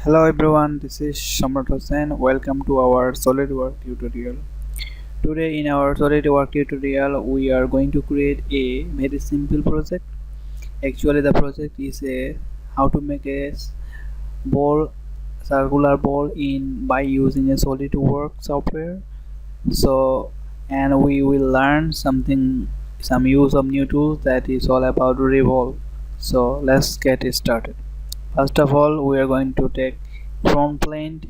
Hello everyone, this is Samrat Hossain. Welcome to our SolidWorks tutorial. Today in our SolidWorks tutorial, we are going to create a very simple project. Actually, the project is a how to make a ball, circular ball in by using a SolidWorks software. So, and we will learn some use of new tools that is all about revolve. So let's get it started. First of all, we are going to take front plane,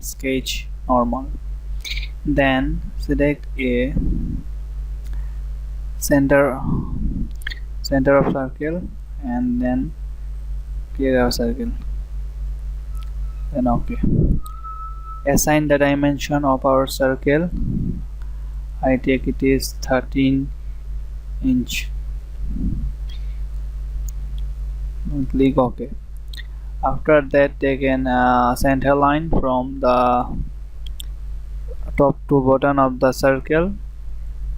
sketch normal, then select a center center of circle and then clear our circle, then okay. Assign the dimension of our circle. I take it is 13 inch and click ok. After that, take an center line from the top to bottom of the circle,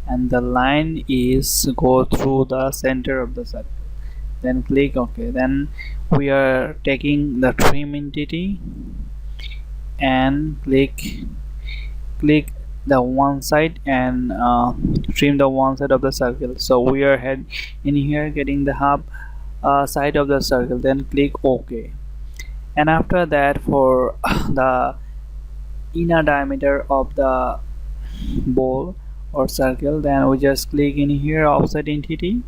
and the line is go through the center of the circle, then click ok. Then we are taking the trim entity and click the one side and trim the one side of the circle. So we are head in here getting the half side of the circle, then click ok. And after that, for the inner diameter of the ball or circle, then we just click in here offset entity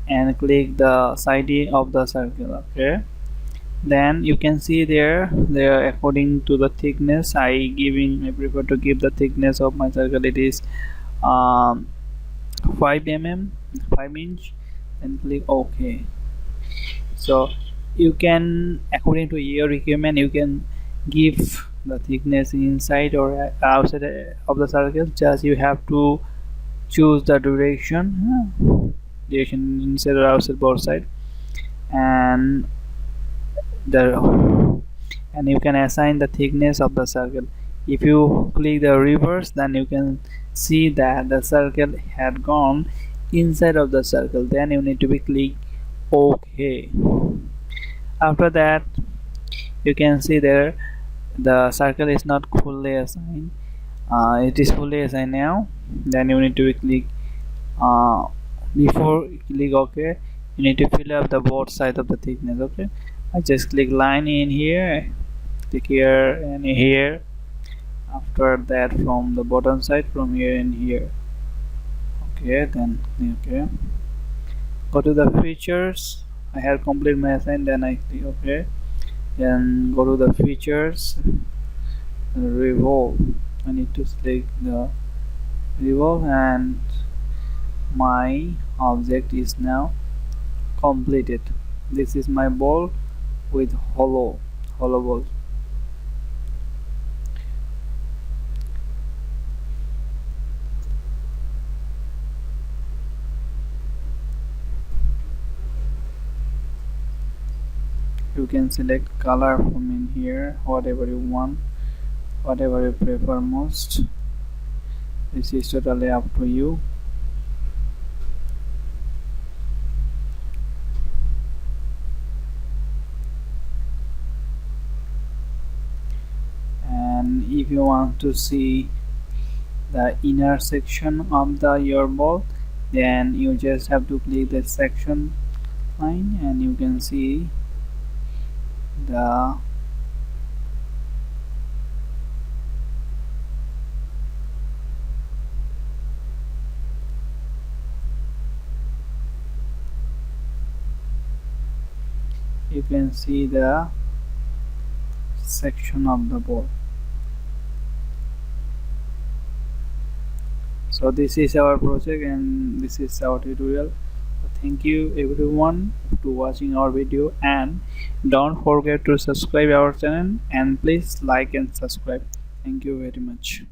and click the side of the circle. Okay, then you can see there according to the thickness I prefer to give the thickness of my circle. It is 5 mm, 5 inch, and click ok. So you can, according to your requirement, you can give the thickness inside or outside of the circle. Just you have to choose the direction inside or outside, both side, and you can assign the thickness of the circle. If you click the reverse, then you can see that the circle had gone inside of the circle. Then you need to be click ok. After that, you can see there the circle is not fully assigned. It is fully assigned now. Then you need to click before click ok, you need to fill up the both sides of the thickness. Okay, I just click line in here, click here and here. After that, from the bottom side, from here and here. Okay, then okay, go to the features. I have complete my assign, then I click ok. Then go to the features, revolve. I need to select the revolve, and my object is now completed. This is my ball with hollow ball. You can select color from in here, whatever you want, whatever you prefer most. This is totally up to you. And if you want to see the inner section of the your ball, then you just have to click the section line, and you can see the section of the ball. So this is our project and this is our tutorial. Thank you everyone to watching our video, and don't forget to subscribe our channel, and please like and subscribe. Thank you very much.